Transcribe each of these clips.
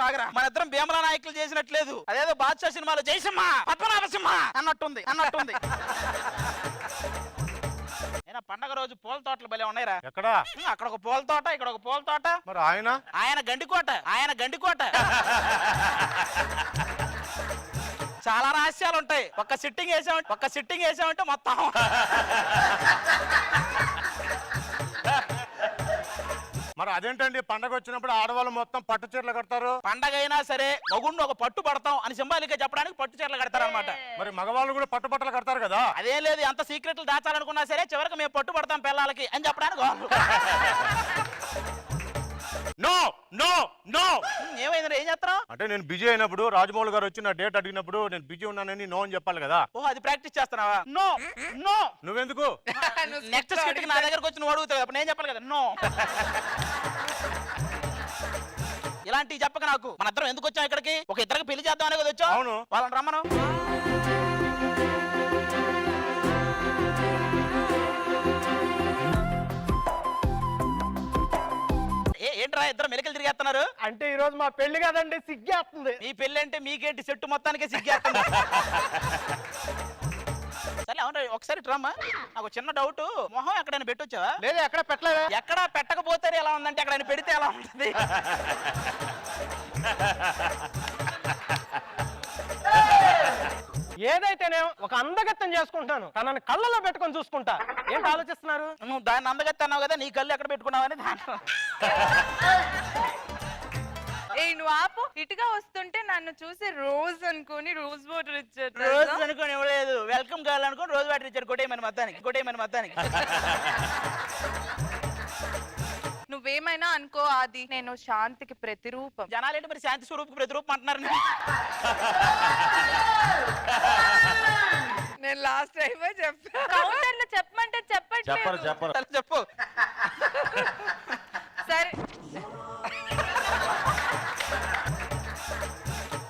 ఆగరా. మన ఇద్దరం భీమలా నాయకులు చేసినట్లేదు, అదేదో బాద్షా సినిమాలో జయసింహ పద్మనాభసింహ అన్నట్టుంది. పండగ రోజు పూల తోటలు భలే ఉన్నాయిరా. ఎక్కడ? అక్కడ ఒక పూల తోట, ఇక్కడ ఒక పూల తోట. మరి ఆయన గండికోట. చాలా రహస్యాలు ఉంటాయి. ఒక్క సిట్టింగ్ వేసామంటే మొత్తం. మరి అదేంటండి, పండగ వచ్చినప్పుడు ఆడవాళ్ళు మొత్తం పట్టు చీరలు కడతారు? పండగ అయినా సరే మగుండు ఒక పట్టు పడతాం అని సింబాలిక్ చెప్పడానికి పట్టు చీరలు కడతారు అనమాట. మరి మగవాళ్ళు కూడా పట్టు బట్టలు కడతారు కదా? అదే లేదు, ఎంత సీక్రెట్లు దాచాలనుకున్నా సరే చివరికి మేము పట్టు పడతాం పిల్లలకి అని చెప్పడానికి. ఏమైంది, ఏం చేస్తాం అంటే నేను బిజీ అయినప్పుడు రాజమౌళి గారు వచ్చి నా డేట్ అడిగినప్పుడు నేను బిజీ ఉన్నానని నో అని చెప్పాలి కదా. ఓ, అది ప్రాక్టీస్ చేస్తున్నావా? నో. నువ్వెందుకు? నెక్స్ట్ స్కిట్ నా దగ్గరకు వచ్చి నువ్వు అడుగుతావు, అప్పుడు నేను చెప్పాలి కదా. నో. ఇలాంటివి చెప్పక నాకు. మన ఇద్దరం ఎందుకు వచ్చాం ఇక్కడికి? ఒక ఇద్దరికి పెళ్లి చేద్దామనే కదా వచ్చాం. అవును. వాళ్ళని రమ్మను. ఏంట్రా ఇద్దరు మెలికలు తిరిగేస్తున్నారు? అంటే ఈ రోజు మా పెళ్లి కదండి, సిగ్గేస్తుంది. మీ పెళ్లి అంటే మీకేంటి, చెట్టు మొత్తానికి సిగ్గేస్తుంది. సరే అవును, ఒకసారి రమ్మా. నాకు చిన్న డౌట్, మొహం ఎక్కడైనా పెట్టొచ్చావా? లేదు, ఎక్కడ పెట్టలేదా? ఎక్కడ పెట్టకపోతే ఎలా ఉందంటే ఎక్కడైనా పెడితే ఎలా ఉంటుంది? ఏదైతేనే ఒక అందగత్తం చేసుకుంటాను, తనని కళ్ళలో పెట్టుకొని చూసుకుంటా. ఏంటి ఆలోచిస్తున్నారు? నువ్వు దాన్ని అందగత్త అన్నావు కదా, నీ కళ్ళు ఎక్కడ పెట్టుకున్నావని దాంట్లో. నువ్వు ఆపు. ఇటుగా వస్తుంటే నన్ను చూసి రోజ్ అనుకుని రోజ్ వాటర్ ఇచ్చారు. రోజు అనుకుని ఇవ్వలేదు, వెల్కమ్ గర్ల్ అనుకుని రోజు వాటర్ ఇచ్చారు. కొట్టేయమని మొత్తానికి. నువ్వేమైనా అనుకో, అది నేను శాంతికి ప్రతిరూపం. జనాలేంటి మరి శాంతి స్వరూపం ప్రతిరూపం అంటున్నారు? నేను లాస్ట్ టైం చెప్పాను. చెప్పమంటే చెప్పట్లేదు. చెప్పు. సరే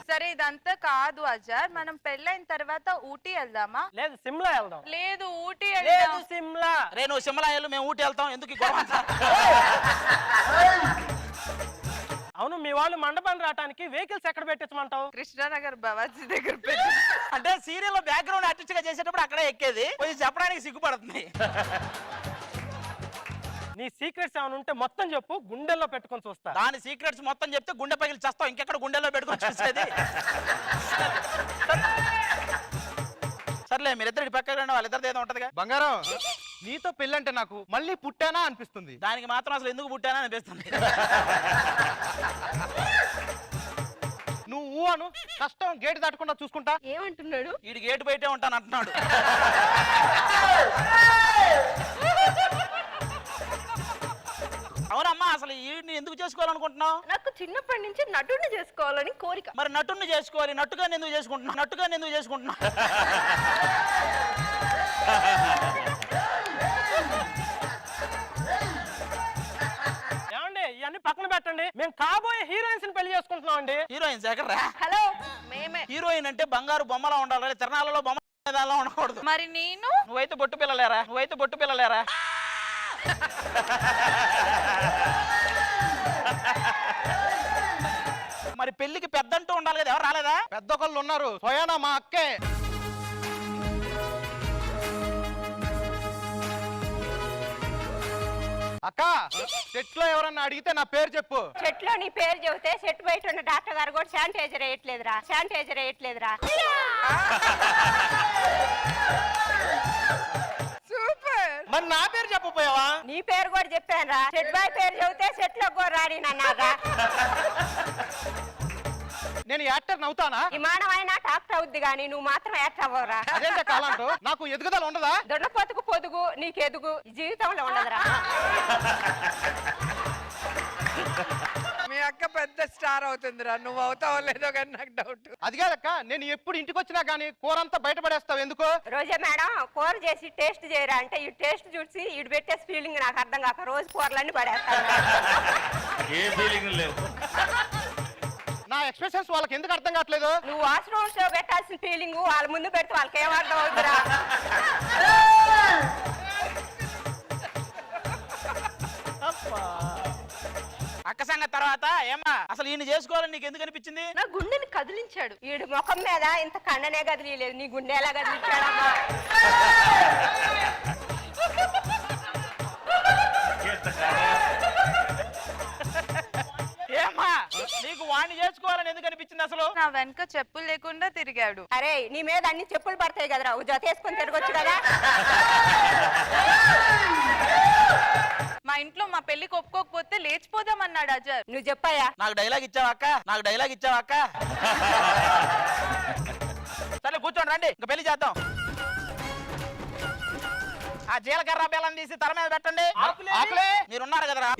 సరే, ఇదంతా కాదు అజర్. మనం పెళ్ళైన తర్వాత ఊటీ వెళ్దామా? లేదు, సిమ్లా వెళ్దాం. లేదు, ఊటీ లేదు, సిమ్లా. రే నువ్వు సిమ్లా వెళ్ళు, మేము ఊటీ వెళ్తాం. ఎందుకు ఈ గొడవ అంతా? అవును, మీ వాళ్ళు మండపం రావడానికి వెహికల్స్ ఎక్కడ పెట్టించమంటావు? కృష్ణానగర్ బావాజీ దగ్గర. అంటే సీరియల్ లో బ్యాక్గ్రౌండ్ ఆర్టిస్ట్ గా చేసేటప్పుడు అక్కడే ఎక్కేది, కొంచెం చెప్పడానికి సిగ్గుపడుతుంది. నీ సీక్రెట్స్ ఏమైనా ఉంటే మొత్తం చెప్పు, గుండెల్లో పెట్టుకొని చూస్తా. దాని సీక్రెట్స్ మొత్తం చెప్తే గుండె పగిలి చేస్తావు, ఇంకెక్కడ గుండెల్లో పెట్టుకొని చూసేది. సర్లే, మీరిద్దరు పక్కన రండి, వాళ్ళిద్దరిది ఏదో ఉంటదిగా. బంగారం, నీతో పెళ్ళంటే నాకు మళ్ళీ పుట్టానా అనిపిస్తుంది. దానికి మాత్రం అసలు ఎందుకు పుట్టానా అనిపిస్తుంది. నువ్వు అను, కష్టం గేటు దాటకుండా చూసుకుంటా. ఏమంటున్నాడు? వీడి గేటు బయటే ఉంటాను అంటున్నాడు. అవునమ్మా, అసలు వీడిని ఎందుకు చేసుకోవాలనుకుంటున్నావు? నాకు చిన్నప్పటి నుంచి నటుడిని చేసుకోవాలని కోరిక. మరి నటుడిని చేసుకోవాలి, నట్టుగా ఎందుకు చేసుకుంటున్నా? ఏమండి, ఇవన్నీ పక్కన పెట్టండి. మేము కాబోయే హీరోయిన్స్ ని పెళ్లి చేసుకుంటున్నాం అండి. హీరోయిన్స్ ఎక్కడరా? హలో, మేమే. హీరోయిన్ అంటే బంగారు బొమ్మలా ఉండాలి, తిరణాలలో బొమ్మ ఉండకూడదు. మరి నేను? నువ్వైతే బొట్టు పిల్లలేరా. మరి పెళ్లికి పెద్దంటూ ఉండాలి కదా, ఎవరు రాలేదా? పెద్ద ఒకళ్ళు ఉన్నారు, స్వయానా మా అక్కే. అక్క, సెట్ లో ఎవరన్నా అడిగితే నా పేరు చెప్పు. చెట్లో నీ పేరు చెబితే సెట్ బయట ఉన్న డాక్టర్ గారు కూడా శానిటైజర్ వేయట్లేదురా. సూపర్. మరి నా పేరు చెప్పపోయావా? నీ పేరు కూడా చెప్పానురా. సెట్ బాయ్ పేరు చెబితే సెట్ లో కూడా రాని నన్నారా. నేను యాక్టర్ నవ్వుతానా? విమానమైనా డాక్టర్ అవుద్ది గానీ నువ్వు మాత్రం యాక్టర్ అవ్వరా. అదేంటే కాలంటూ నాకు ఎదుగుదల ఉండదా? దొండపోతుకు పొదుగు, నీకు ఎదుగు జీవితంలో ఉండదురా. మీ అక్క పెద్ద స్టార్ అవుతుందిరా, నువ్వు అవుతావో లేదో కానీ నాకు డౌట్. అది కాదక్క, నేను ఎప్పుడు ఇంటికి వచ్చినా గానీ కూరంతా బయటపడేస్తావు ఎందుకు? రోజే మేడం, కూర చేసి టేస్ట్ చేయరా అంటే ఈ టేస్ట్ చూసి ఇటు పెట్టే ఫీలింగ్ నాకు అర్థం కాక రోజు కూరలన్నీ పడేస్తాను. ఏ ఫీలింగ్ లేదు. నా ఎక్స్ప్రెషన్స్ వాళ్ళకి ఎందుకు అర్థం కావట్లేదు? నువ్వు వాష్రూమ్ లో పెట్టాల్సిన ఫీలింగ్ వాళ్ళ ముందు పెడితే వాళ్ళకి ఏం అర్థం అవుతురా. అక్క సంగతి తర్వాత ఏమ్మా అసలు ఈయన చేసుకోవాలని నీకు ఎందుకు అనిపించింది? నా గుండెని కదిలించాడు. ఈడు ముఖం మీద ఇంత కన్ననే కదిలిలేదు, నీ గుండె ఎలా కదిలించాడమ్మా? ఏమ్మా నీకు వాణ్ణి చేసుకోవాలని ఎందుకు అనిపించింది అసలు? నా వెనక చెప్పులు లేకుండా తిరిగాడు. అరే నీ మీద అన్ని చెప్పులు పడతాయి కదరా, జత వేసుకొని తిరగొచ్చు కదా. మా ఇంట్లో మా పెళ్లికి ఒప్పుకోకపోతే లేచిపోదామన్నాడు అజర్. నువ్వు చెప్పాయా? నాకు డైలాగ్ ఇచ్చావా అక్క? నాకు డైలాగ్ ఇచ్చావా అక్క? సరే కూర్చోండి, రండి ఇంకా పెళ్లి చేద్దాం. ఆ జీలకర్ర బెల్లం తీసి తల మీద పెట్టండి. ఆకులే మీరున్నారు కదరా.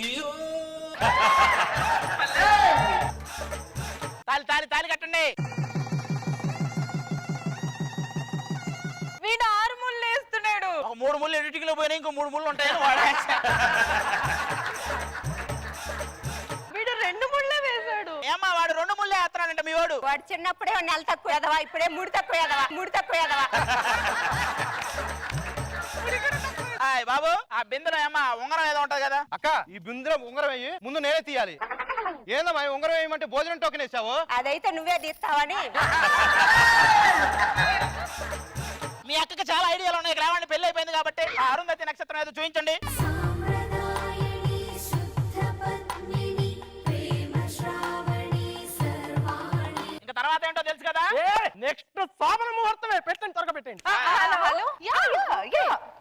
తాలి తాలి తాలి కట్టండి. వీడు 6 ముళ్ళు వేస్తున్నాడు. ఒక 3 ముళ్ళు ఎడిటింగ్ లో పోయినా ఇంకో 3 ముళ్ళు ఉంటాయని వాడు. వీడు 2 ముళ్ళే వేశాడు. ఏమ్మా వాడు 2 ముళ్ళే వేస్తున్నాడంట మీ వాడు. వాడు చిన్నప్పుడే నెల తక్కువ ఎదవా, ఇప్పుడే 3 తక్కువ ఎదవా, 3 తక్కువ ఎదవా. హాయ్ బాబు, ఆ బిందెలో ఏమ్మా ఉంగరం ఏదో ఉంటది కదా. అక్క ఈ బిందులో ఉంగరం వేయి, ముందు నేనే తీయాలి. ఏందమ్మా ఈ ఉంగరం వేయమంటే భోజనం టోకెన్ వేసావు? అదైతే నువ్వే తీస్తావని. మీ అక్కకి చాలా ఐడియాలు ఉన్నాయి. రావండి, పెళ్లి అయిపోయింది కాబట్టి ఆ అరుంధతి నక్షత్రం ఏదో చూపించండి. ఇంకా తర్వాత ఏంటో తెలుసు కదా. నెక్స్ట్ శోభన ముహూర్తమే, పెట్టండి త్వరగా పెట్టండి. హలో హలో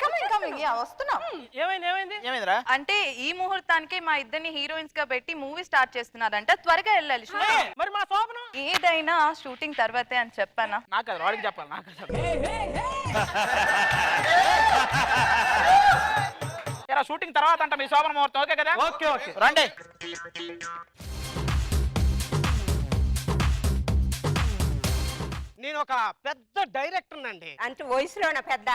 కమింగ్ వస్తున్నాం. ఏమైంది? ఏమైందిరా? అంటే ఈ ముహూర్తానికి మా ఇద్దరిని హీరోయిన్స్ గా పెట్టి మూవీ స్టార్ట్ చేస్తున్నారంట. త్వరగా వెళ్ళాలి. మరి మా శోభన ఏదైనా షూటింగ్ తర్వాతే అని చెప్పానా? నాకు అది వాడికి చెప్పాలి, నాకు షూటింగ్ తర్వాత అంట మీ శోభన ముహూర్తం. ఓకే కదా? ఓకే ఓకే రండి. నేను ఒక పెద్ద డైరెక్టర్ అండి. అంటే వయసులోన పెద్ద.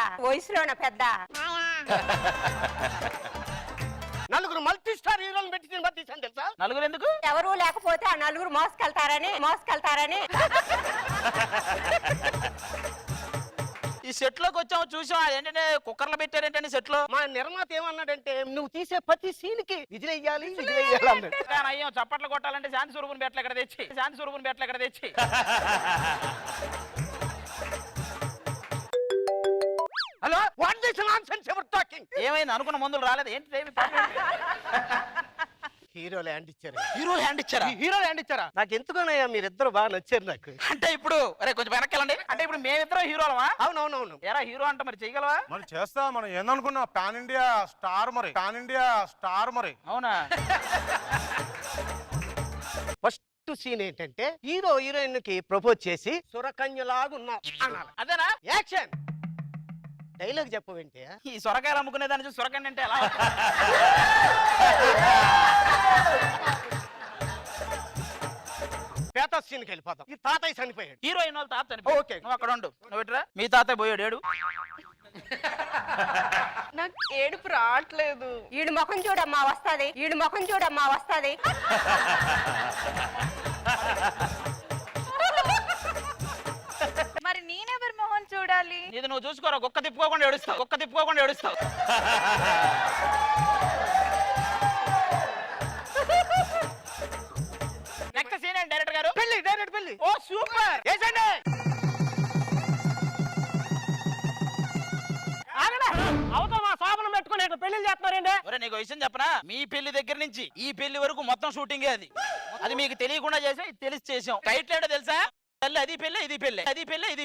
నలుగురు మల్టీ స్టార్ హీరోలు పెట్టి నేను తీసాను తెలుసా? నలుగురు ఎందుకు? ఎవరు లేకపోతే ఆ నలుగురు మోసుకెళ్తారని. ఈ సెట్ లోకి వచ్చాము, చూసాం. ఏంటంటే కుక్కర్లో పెట్టారేంటండి సెట్ లో? మా నిర్మాత ఏమన్నాడంటే నువ్వు తీసే ప్రతి సీన్ కి విజిల్ వేయాలి అన్నాడు. అయ్యో చప్పట్లు కొట్టాలంటే శాంతి స్వరూపుని బెట్లు ఎక్కడ తెచ్చి. Hello what this nonsense ever talking? ఏమైంది? అనుకున్న మందులు రాలేదు ఏంటి? హీరో ల్యాండ్ ఇచ్చారు. హీరో హ్యాండ్ ఇచ్చారా? హీరో ల్యాండ్ ఇచ్చారా? నాకు ఎందుకనయ్యా మీరిద్దరు బాగా నచ్చారు నాకు. అంటే ఇప్పుడు అరే కొంచెం వెనక్కెళ్ళండి. అంటే ఇప్పుడు మేమిద్దరం హీరోలమా? అవునవునవును. ఎరా హీరో అంటే మరి చేయగలవా? మరి చేస్తా. మనం ఏందనుకున్నా పాన్ ఇండియా స్టార్ మరి. అవునా? ఫస్ట్ సీన్ ఏంటంటే హీరో హీరోయిన్ కి ప్రపోజ్ చేసి సురకన్యలాగా ఉన్నావు అనాలి. అదేనా? యాక్షన్. డైలాగ్ చెప్పవేంటి? ఈ సొరకాయలు అమ్ముకునే దాని చూసి సొరకండి అంటే ఎలా? పేత సీన్కి వెళ్ళిపోతాం. ఈ తాతయ్య చనిపోయాడు. హీరోయిన్ వాళ్ళ తాత చనిపోయాడు. ఓకే. నువ్వు అక్కడ ఉండు. నువ్వు ఇట్రా. మీ తాతయ్య పోయాడు. ఏడు. నాకు ఏడుపు రావట్లేదు. ఈడు ముఖం చూడమ్మా వస్తాది. మరి నేనెవరి మొహం చూడాలి? ఇది నువ్వు చూసుకోరా. ఒక్క తిప్పుకోకుండా ఏడుస్తావు. నెక్స్ట్ సీన్ ఏంటి డైరెక్టర్ గారు? డైరెక్ట్ పెళ్లి. ఓ సూపర్. వేసండి. అవతల మా శోభనం పెట్టుకుని ఇక్కడ పెళ్లి చేస్తున్నారండి. ఒరే నీకు విషయం చెప్పనా? మీ పెళ్లి దగ్గర నుంచి ఈ పెళ్లి వరకు మొత్తం షూటింగే అది మీకు తెలియకుండా చేసాం, ఇది తెలిసి చేసాం. టైటిల్ ఏంటో తెలుసా? అది పెళ్ళే ఇది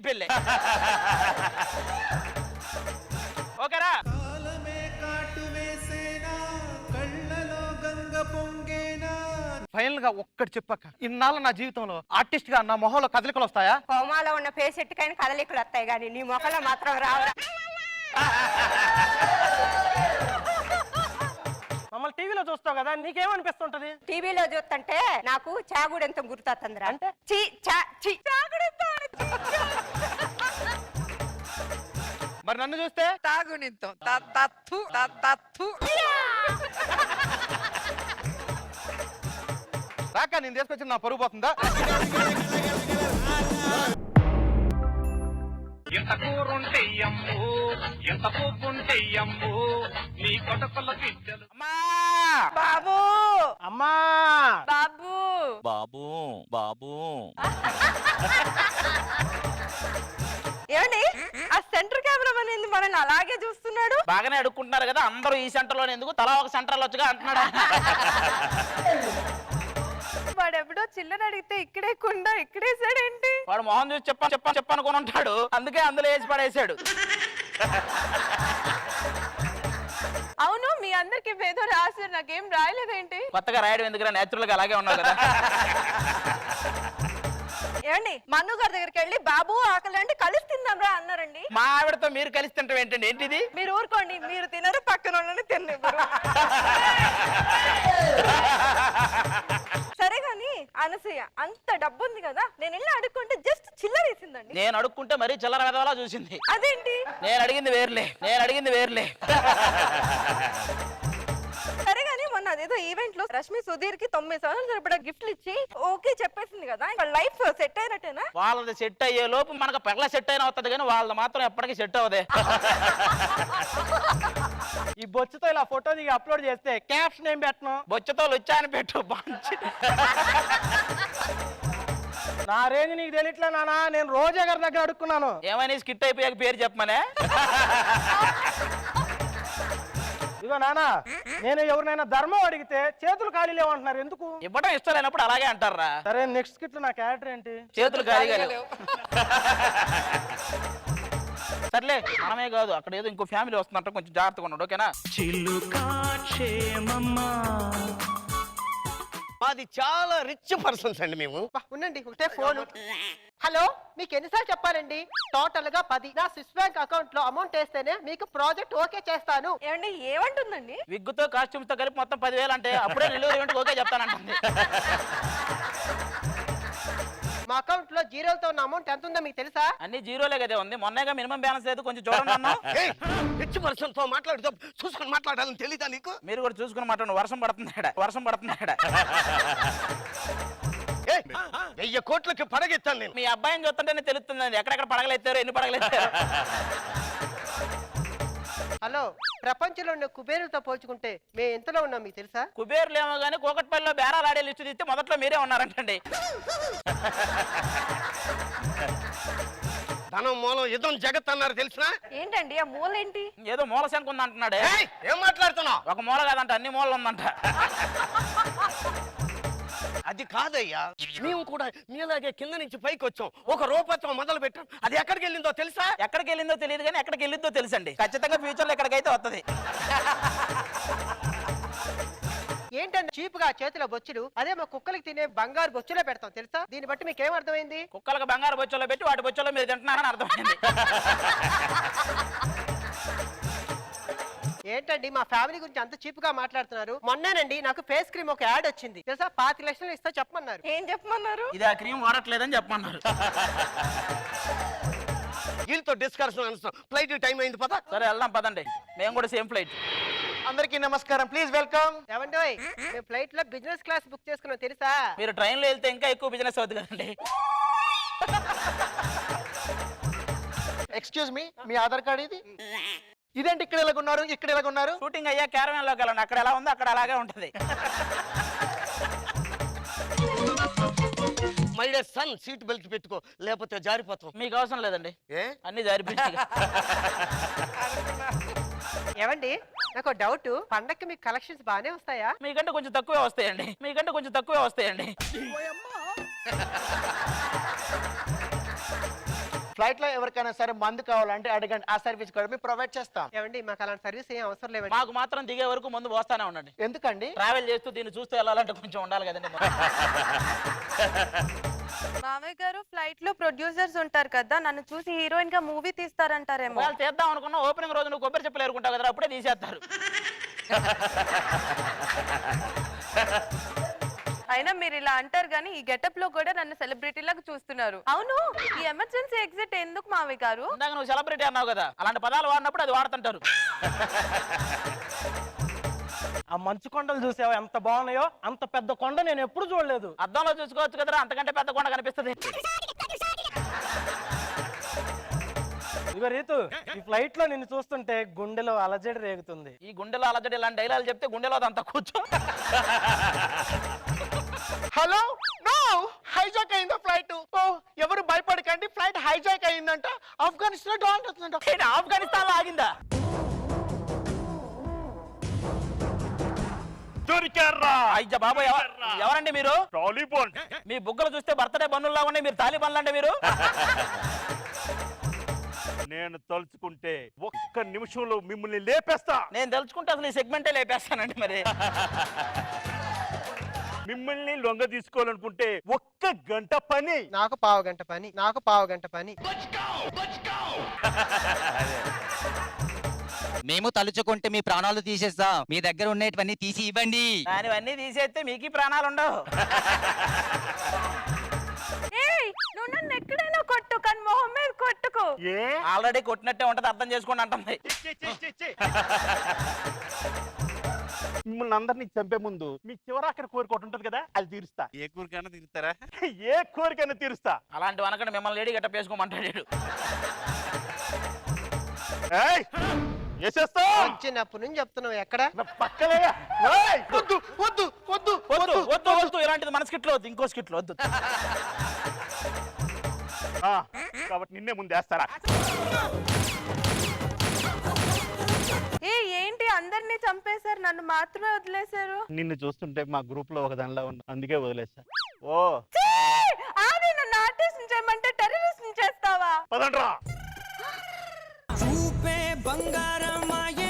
పెళ్ళే. ఓకేరా? ఫైనల్ గా ఒక్కటి చెప్పక్క, ఇన్నాళ్ళ నా జీవితంలో ఆర్టిస్ట్ గా నా మొహంలో కదలికలు వస్తాయా? కోమాలో ఉన్న పేసెట్టుకైనా కదలికలు వస్తాయి కానీ నీ ముఖంలో మాత్రం రావురా. మమ్మల్ని టీవీలో చూస్తావు కదా, నీకేమనిపిస్తుంటది? టీవీలో చూస్తుంటే నాకు చాగుడెంత గుర్తొస్తుందిరా. అంటే మరి నన్ను చూస్తే తాగునితో రాక నేను తీసుకొచ్చి నా పరుగు పోతుందా? ఎంత కూరుంటే అమ్ము, ఎంత పువ్వుంటే అమ్ము, నీ కొడుకుల బిడ్డలు. అమ్మా బాబు అమ్మా బాబు బాబు ఏమండి ఆ సెంటర్ కెమెరామెన్ ఏంది మనల్ని అలాగే చూస్తున్నాడు? బాగానే అడుక్కుంటున్నారు కదా అందరూ ఈ సెంటర్ లోనే ఎందుకు తలా ఒక సెంటర్ లో వచ్చుగా అంటున్నాడు. వాడు ఎప్పుడో చిల్లర అడిగితే ఇక్కడే కుండా ఇక్కడేసాడేంటి? వాడు మొహం చూసి చెప్పనుకొని ఉంటాడు, అందుకే అందులో వేసి పడేసాడు. అవును, మీ అందరికి ఏదో రాశారు, నాకేం రాయలేదేంటి? కొత్తగా రాయడం ఎందుకు, నేచురల్ గా అలాగే ఉన్నావు కదా. ఏమండి మన్ను గారి దగ్గరికి వెళ్ళి బాబు ఆకలి అంటే కలిసి తిందాంరా అన్నారండి. మా ఆవిడతో మీరు కలిసి తింటాం ఏంటండి? ఏంటిది? మీరు ఊరుకోండి, మీరు తినరు పక్కన వాళ్ళని తిన్నారు. సరే గాని అనసూయ అంత డబ్బు ఉంది కదా, నేను వెళ్ళి అడుక్కుంటే జస్ట్ చిల్లర వేసిందండి. నేను అడుక్కుంటే మరీ చిల్లర వెదవలా చూసింది. అదేంటి? నేను అడిగింది వేర్లే. సరే గాని మొన్న అదేదో ఈవెంట్ లో రష్మి సుధీర్ కి 9 సంవత్సరాలు సరిపడా గిఫ్ట్లు ఇచ్చి ఓకే చెప్పేసింది కదా, ఇంకా లైఫ్ సెట్ అయినట్టేనా? వాళ్ళది సెట్ అయ్యే లోపు మనకు పెగల సెట్ అయినా అవుతుంది కానీ వాళ్ళది మాత్రం ఎప్పటికీ సెట్ అవ్వదే. ఈ బొచ్చుతో ఇలా ఫోటో దిగి అప్లోడ్ చేస్తే క్యాప్షన్ ఏం పెట్టను? బొచ్చతో లుచ్చా అని పెట్టు. బాంచి. నా రేంజ్ నీకు తెలియట్లే నానా, నేను రోజా గారి దగ్గర అడుక్కున్నాను. ఏమని స్కిట్ అయిపోయాక పేరు చెప్పమనే. ఇదిగో నానా, నేను ఎవరినైనా ధర్మం అడిగితే చేతులు ఖాళీ లేవంటున్నారు, ఎందుకు? ఇవ్వడం ఇష్టం లేనప్పుడు అలాగే అంటారా? సరే నెక్స్ట్ స్కిట్ లో నా క్యారెక్టర్ ఏంటి? చేతులు ఖాళీగా లేవు. సర్లే, మనమే కాదు అక్కడ ఏదో ఇంకో ఫ్యామిలీ వస్తుందంట, కొంచెం జాగ్రత్తగా ఉన్నాడు. ఓకేనా? మాది చాలా రిచ్ పర్సన్స్ అండి మేము. ఉండండి ఒకటే ఫోన్. హలో, మీకు ఎన్నిసార్లు చెప్పారండి? టోటల్ గా 10 నా స్విస్ బ్యాంక్ అకౌంట్ లో అమౌంట్ వేస్తేనే మీకు ప్రాజెక్ట్ ఓకే చేస్తాను. ఏమండి ఏమంటుందండి? విగ్గుతో కాస్ట్యూమ్స్ తో కలిపి మొత్తం 10,000 అంటే అప్పుడే డెలివరీ ఈవెంట్ ఓకే చెప్తానంటుంది. మా అకౌంట్ లో జీరోలతో ఉన్న అమౌంట్ ఎంత ఉందో మీకు తెలుసా? అన్ని జీరోలే కదా ఉంది, మొన్నగా మినిమం బ్యాలెన్స్ లేదు, కొంచెం చూడండి అన్నా. రిచ్ పర్సన్ తో మాట్లాడుతూ చూసుకొని మాట్లాడాలని తెలీదా నీకు? మీరు కూడా చూసుకుని మాట్లాడండి. వర్షం పడుతుంది. 1000 కోట్లకి పడగెత్తాను నేను. మీ అబ్బాయిని చూస్తుంటేనే తెలుస్తుందండి ఎక్కడెక్కడ పడగలెత్తారు, ఎన్ని పడగలెత్తారు. హలో, ప్రపంచంలో ఉన్న కుబేరులతో పోల్చుకుంటే మేము ఎంతలో ఉన్నాం మీకు తెలుసా? కుబేర్లు ఏమో కానీ కోకట్పల్లిలో బేరాలు ఆడే లిస్టు తీస్తే మొదట్లో మీరే ఉన్నారంటండి. ధనం మూలం యుద్ధం జగత్ అన్నారు తెలుసా? ఏంటండి ఆ మూలేంటి? ఏదో మూల శంకు ఉంది అంటున్నాడే. ఏం మాట్లాడుతున్నావు? ఒక మూల కాదంట, అన్ని మూలలు ఉందంట. అది కాదయ్యా, మేము కూడా మీలాగే కింద నుంచి పైకి వచ్చాం, ఒక రూపాయతో మొదలు పెట్టాం. అది ఎక్కడికి వెళ్ళిందో తెలుసా? ఎక్కడికి వెళ్ళిందో తెలియదు కానీ ఎక్కడికి వెళ్ళిందో తెలుసండి. ఖచ్చితంగా ఫ్యూచర్ లో ఎక్కడికైతే వస్తుంది. ఏంటంటే చీప్ గా చేతిలో బొచ్చులు, అదే మా కుక్కలకి తినే బంగారు బొచ్చులో పెడతాం తెలుసా? దీన్ని బట్టి మీకు ఏం అర్థమైంది? కుక్కలకు బంగారు బొచ్చలో పెట్టి వాటి బొచ్చలో మీరు తింటున్నారని అర్థమైంది. ఏంటండి మా ఫ్యామిలీ గురించి అంత చీప్ గా మాట్లాడుతున్నారు? మొన్నేనండి నాకు ఫేస్ క్రీమ్ ఒక యాడ్ వచ్చింది తెలుసా, 5 లక్షలు ఇస్తా చెప్పమన్నారు. ఏం చెప్పమన్నారు? ఇది ఆ క్రీమ్ వాడట్లేదని చెప్పమన్నారు. వీళ్ళతో డిస్కషన్ అనుస్తాం. ఫ్లైట్ టైం అయింది, పద. సరే వెళ్దాం పదండి, మేము కూడా సేమ్ ఫ్లైట్. అందరికీ నమస్కారం, ప్లీజ్ వెల్కమ్. ఏమండోయ్, మేము ఫ్లైట్ లో బిజినెస్ క్లాస్ బుక్ చేసుకున్నాం తెలుసా? మీరు ట్రైన్ లో వెళ్తే ఇంకా ఎక్కువ బిజినెస్ అవుతుంది కదండి. ఎక్స్క్యూజ్ మీ, మీ ఆధార్ కార్డ్ ఇది? ఇదేంటి ఇక్కడ ఎలాగున్నారు, ఇక్కడ ఎలాగున్నారు? షూటింగ్ అయ్యా క్యారవాన్ లోకి వెళ్ళండి, అక్కడ ఎలా ఉందో అక్కడ అలాగే ఉంటది. My dear son, seat belt పెట్టుకో లేకపోతే జారిపోతాం. మీకు అవసరం లేదండి, ఏ? అన్ని జారిపోయి. ఏమండి నాకు డౌట్, పండక్కి మీకు కలెక్షన్స్ బాగానే వస్తాయా? మీకంటే కొంచెం తక్కువే వస్తాయండి. ఫ్లైట్ లో ఎవరికైనా సరే మందు కావాలంటే అడగండి, ఆ సర్వీస్ కూడా మేము ప్రొవైడ్ చేస్తాం. ఏమండి మాకు అలాంటి సర్వీస్ ఏం అవసరం లేవండి. మాకు మాత్రం దిగే వరకు ముందు పోస్తానే ఉండండి. ఎందుకండి? ట్రావెల్ చేస్తూ దీన్ని చూస్తూ వెళ్ళాలంటే కొంచెం ఉండాలి కదండి. మామయ్య గారు ఫ్లైట్ లో ప్రొడ్యూసర్స్ ఉంటారు కదా, నన్ను చూసి హీరోయిన్ గా మూవీ తీస్తారంటారేమో. వాళ్ళు తీద్దాం అనుకున్నా ఓపెనింగ్ రోజు నువ్వు కొబ్బరి చెప్పులు ఎరుకుంటావు కదా, అప్పుడే తీసేస్తారు. అయినా మీరు ఇలా అంటారు కానీ ఈ గెటప్ లో కూడా నన్ను సెలబ్రిటీ లాగా చూస్తున్నారు. అవును, ఈ ఎమర్జెన్సీ ఎగ్జిట్ ఎందుకు మామయ్య గారు? ఇందాక నువ్వు సెలబ్రిటీ అన్నావు కదా, అలాంటి పదాలు వాడినప్పుడు అది వాడుతుంటారు. ఆ మంచు కొండలు చూసావా ఎంత బాగున్నాయో? అంత పెద్ద కొండ నేను ఎప్పుడు చూడలేదు. అద్దంలో చూసుకోవచ్చు కదరా, అంతకంటే పెద్ద కొండ కనిపిస్తుంది. ఇగో రీతు, ఈ ఫ్లైట్ లో నిన్ను చూస్తుంటే గుండెలో అలజడి రేగుతుంది. ఈ గుండెలో అలజడి ఇలాంటి డైలాగులు చెప్తే గుండెలో అంతా కూర్చో. హలో, హైజాక్ అయిందో ఫ్లైట్. ఓ ఎవరు భయపడకండి, ఫ్లైట్ హైజాక్ అయిందంట. ఆఫ్ఘనిస్తాన్ డాన్ అవుతుందంట. ఏంటి ఆఫ్ఘనిస్తాన్ లో ఆగిందా? దొరికారా అయ్య బాబాయ్ ఎవరండి మీరు? టాలీబాన్. మీ బుగ్గలు చూస్తే బర్త్డే బన్నుల్లా ఉన్నాయి, మీరు తాలిబాన్లు అండి మీరు? నేను తలుచుకుంటే ఒక్క నిమిషంలో మిమ్మల్ని లేపేస్తా. నేను తెలుసుకుంటే అసలు ఈ సెగ్మెంటే లేపేస్తానండి మరి. మిమ్మల్ని లొంగ తీసుకోవాలనుకుంటే ఒక్క గంట పని. నాకు పావు గంట పని, నాకు పావు గంట పని. మేము తలుచుకుంటే మీ ప్రాణాలు తీసేస్తాం. మీ దగ్గర ఉండేటివన్నీ తీసి ఇవ్వండి. దానివన్నీ తీసేస్తే మీకు ప్రాణాలు ఉండవు. ఏయ్ నువ్వు నన్ను ఎక్కడైనా కొట్టు కానీ మొహం మీద కొట్టుకో. ఏ ఆల్రెడీ కొట్టినట్టే ఉంటది, అర్థం చేసుకోండి అంటుంది. మిమ్మల్ని అందరినీ చంపే ముందు మీ చివరాఖరి కోరిక ఒకటి ఉంటది కదా, అది తీరుస్తా. ఏ కూరకైనా తిరుగుతారా? ఏ కోరికైనా తీరుస్తా. అలాంటి వనకండి మిమ్మల్ని లేడీ గట్ట వేసుకోమంటాడు. ఏయ్, వేసేస్తా. వచ్చినప్పటి నుంచి చెప్తున్నావు ఎక్కడ నా పక్కనే. ఏయ్, వద్దు వద్దు వద్దు వద్దు వద్దు వద్దు, ఇలాంటిది మన స్కిట్లో వద్దు, ఇంకో స్కిట్లో వద్దు. ఆ, కాబట్టి నిన్నే ముందు వేస్తారా? ఏ ఏంటి అందరినీ చంపేశారు, నన్ను మాత్రమే వదిలేశారు? నిన్ను చూస్తుంటే మా గ్రూప్ లో ఒక దానిలా ఉన్నా, అందుకే వదిలేస్తా. ఓ ఛీ! ఆది నన్ను ఆర్టిస్ట్ చేయమంటే టెర్రరిస్ట్ చేస్తావా? పదండ్రా. చూపే బంగారమాయే